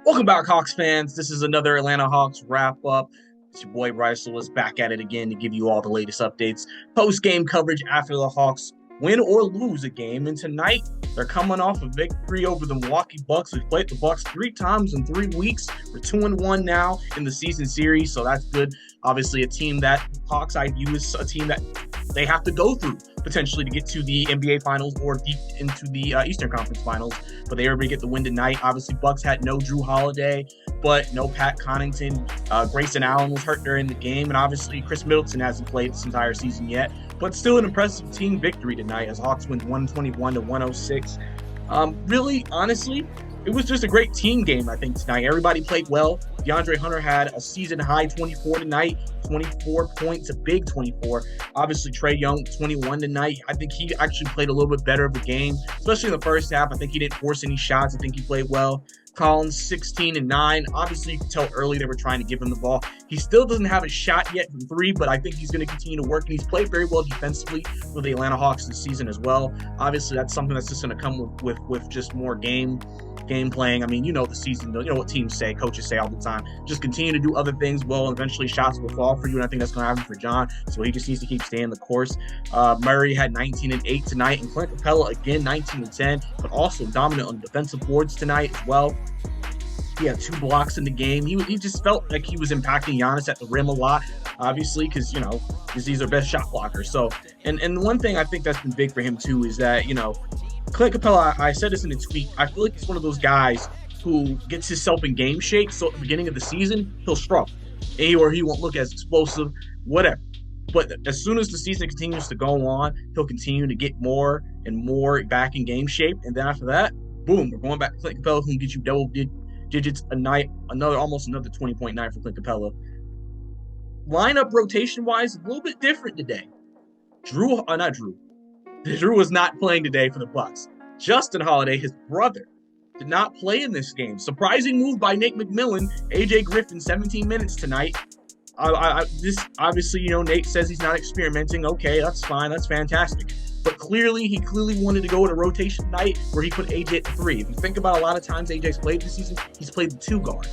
Welcome back, Hawks fans. This is another Atlanta Hawks wrap-up. It's your boy Bryce Lewis back at it again to give you all the latest updates, post-game coverage after the Hawks win or lose a game. And tonight, they're coming off a victory over the Milwaukee Bucks. We've played the Bucks 3 times in 3 weeks. We're 2-1 now in the season series, so that's good. Obviously, a team that Hawks I view as a team that they have to go through potentially to get to the NBA Finals or deep into the Eastern Conference Finals. But they were able to get the win tonight. Obviously, Bucks had no Drew Holiday, but no Pat Connaughton. Grayson Allen was hurt during the game, and obviously Chris Middleton hasn't played this entire season yet. But still an impressive team victory tonight as Hawks win 121-106. Really, honestly, it was just a great team game, I think, tonight. Everybody played well. DeAndre Hunter had a season-high 24 tonight, 24 points, a big 24. Obviously, Trae Young, 21 tonight. I think he actually played a little bit better of the game, especially in the first half. I think he didn't force any shots. I think he played well. Collins, 16 and 9. Obviously, you can tell early they were trying to give him the ball. He still doesn't have a shot yet from 3, but I think he's going to continue to work, and he's played very well defensively for the Atlanta Hawks this season as well. Obviously, that's something that's just going to come with just more game playing. I mean, you know the season, you know what teams say, coaches say all the time. Just continue to do other things well, and eventually shots will fall for you, and I think that's going to happen for John. So he just needs to keep staying the course. Murray had 19 and 8 tonight, and Clint Capella again 19 and 10, but also dominant on defensive boards tonight as well. He had 2 blocks in the game. He just felt like he was impacting Giannis at the rim a lot, obviously, because he's their best shot blocker. So, and one thing I think that's been big for him too is that Clint Capella, I said this in a tweet, I feel like he's one of those guys who gets himself in game shape, so at the beginning of the season, he'll struggle. Or he won't look as explosive, whatever. But as soon as the season continues to go on, he'll continue to get more and more back in game shape. And then after that, boom, we're going back to Clint Capella, who can get you double digits a night, almost another 20.9 for Clint Capella. Lineup rotation-wise, a little bit different today. Drew was not playing today for the Bucks. Justin Holiday, his brother, did not play in this game. Surprising move by Nate McMillan. AJ Griffin, 17 minutes tonight. This obviously, Nate says he's not experimenting. Okay, that's fine. That's fantastic. But he clearly wanted to go with a rotation night where he put AJ at 3. If you think about a lot of times AJ's played this season, he's played the 2 guard.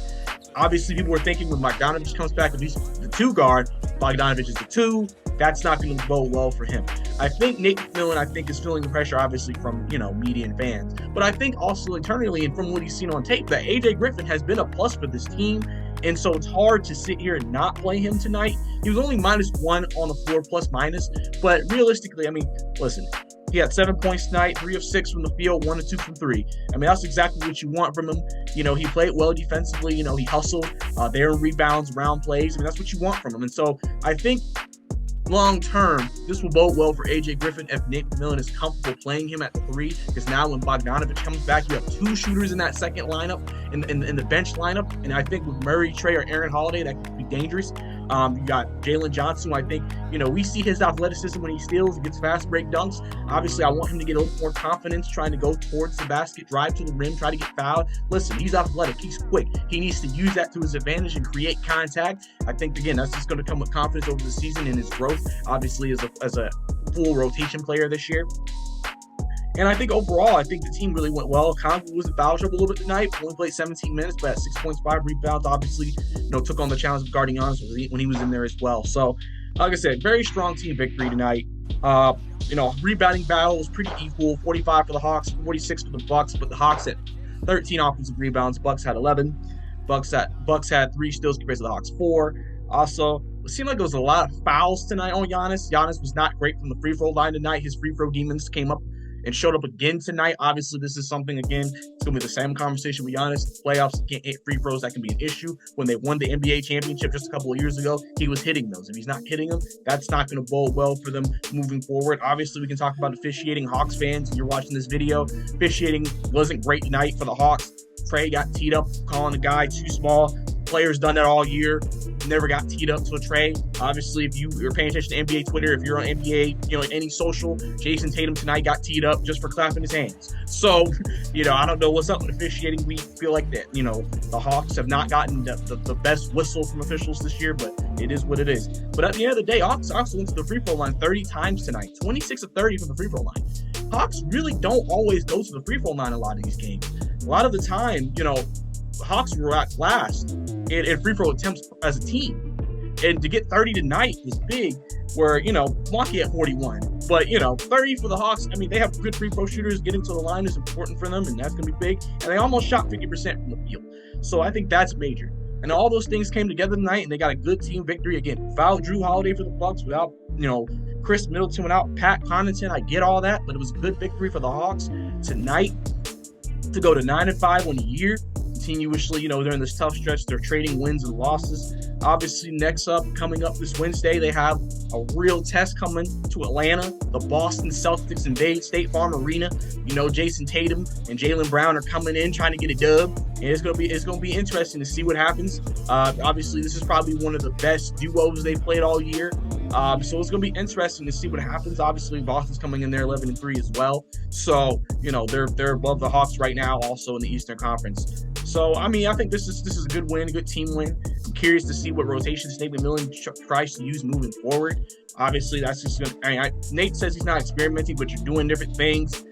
Obviously, people were thinking when Bogdanovich comes back, if he's the 2 guard, Bogdanovich is the 2. That's not going to bode well for him. I think Nate McMillan, is feeling the pressure, obviously, from, media and fans. But I think also internally and from what he's seen on tape, that AJ Griffin has been a plus for this team. And so it's hard to sit here and not play him tonight. He was only -1 on the floor, plus-minus. But realistically, listen, he had 7 points tonight, 3 of 6 from the field, 1 of 2 from 3. That's exactly what you want from him. He played well defensively. He hustled. There were rebounds, around plays. That's what you want from him. And so I think long term, this will bode well for AJ Griffin if Nate McMillan is comfortable playing him at the 3. Because now when Bogdanovich comes back, you have 2 shooters in that second lineup, in the bench lineup. And I think with Murray, Trae, or Aaron Holiday, that could be dangerous. You got Jalen Johnson, who I think, we see his athleticism when he steals, he gets fast break dunks. Obviously, I want him to get a little more confidence trying to go towards the basket, drive to the rim, try to get fouled. Listen, he's athletic, he's quick. He needs to use that to his advantage and create contact. I think, again, that's just going to come with confidence over the season and his growth, obviously, as a full rotation player this year. And I think overall, the team really went well. Conley was in foul trouble a little bit tonight. Only played 17 minutes, but at 6 points, 5 rebounds. Obviously, took on the challenge of guarding Giannis when he was in there as well. So, like I said, very strong team victory tonight. Rebounding battle was pretty equal. 45 for the Hawks, 46 for the Bucks. But the Hawks had 13 offensive rebounds. Bucks had 11. Bucks had 3 steals compared to the Hawks 4. Also, it seemed like there was a lot of fouls tonight on Giannis. Giannis was not great from the free throw line tonight. His free throw demons came up and showed up again tonight. Obviously, this is something, again, it's going to be the same conversation with Giannis. Playoffs, you can't hit free throws. That can be an issue. When they won the NBA championship just a couple of years ago, he was hitting those. If he's not hitting them, that's not going to bode well for them moving forward. Obviously, we can talk about officiating. Hawks fans, you're watching this video. Officiating wasn't great tonight for the Hawks. Trae got teed up, calling the guy too small. Players done that all year. Never got teed up to a Trae. Obviously, if you're paying attention to NBA Twitter, if you're on NBA, any social, Jason Tatum tonight got teed up just for clapping his hands. So, I don't know what's up with officiating. We feel like that, the Hawks have not gotten the best whistle from officials this year, but it is what it is. But at the end of the day, Hawks also went to the free throw line 30 times tonight, 26 of 30 from the free throw line. Hawks really don't always go to the free throw line a lot of these games. A lot of the time, Hawks were at last in free throw attempts as a team. And to get 30 tonight was big, where, Milwaukee at 41. But, 30 for the Hawks. I mean, they have good free throw shooters. Getting to the line is important for them, and that's going to be big. And they almost shot 50% from the field. So I think that's major. And all those things came together tonight, and they got a good team victory. Again, without Drew Holiday for the Bucks, without, Chris Middleton, without Pat Connaughton. I get all that, but it was a good victory for the Hawks tonight to go to 9-5 on the year. Continuously, during this tough stretch, they're trading wins and losses. Obviously, coming up this Wednesday, they have a real test coming to Atlanta. The Boston Celtics invade State Farm Arena. Jason Tatum and Jaylen Brown are coming in trying to get a dub, and it's gonna be interesting to see what happens. Obviously, this is probably one of the best duos they played all year. So it's gonna be interesting to see what happens. Obviously, Boston's coming in there 11-3 as well. So they're above the Hawks right now, also in the Eastern Conference. So I think this is a good win, a good team win. I'm curious to see what rotation Nate McMillan tries to use moving forward. Obviously, that's just gonna. Nate says he's not experimenting, but you're doing different things.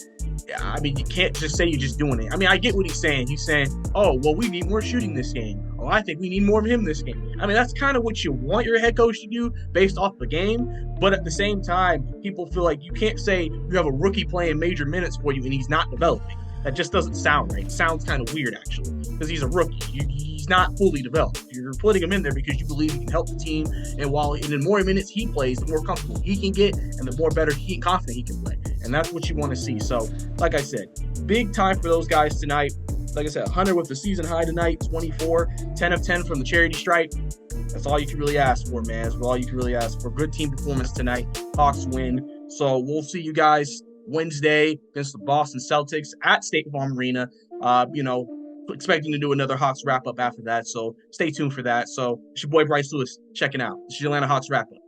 You can't just say you're just doing it. I get what he's saying. He's saying, oh, well, we need more shooting this game. Oh, I think we need more of him this game. That's kind of what you want your head coach to do based off the game. But at the same time, people feel like you can't say you have a rookie playing major minutes for you and he's not developing. That just doesn't sound right. It sounds kind of weird, actually, because he's a rookie. He's not fully developed. You're putting him in there because you believe he can help the team. And the more minutes he plays, the more comfortable he can get and the more confident he can play. And that's what you want to see. So, like I said, big time for those guys tonight. Like I said, Hunter with the season high tonight, 24, 10 of 10 from the charity stripe. That's all you can really ask for, man. That's all you can really ask for. Good team performance tonight. Hawks win. So we'll see you guys Wednesday against the Boston Celtics at State Farm Arena. Expecting to do another Hawks wrap-up after that. So stay tuned for that. So it's your boy Bryce Lewis checking out. This is your Atlanta Hawks wrap-up.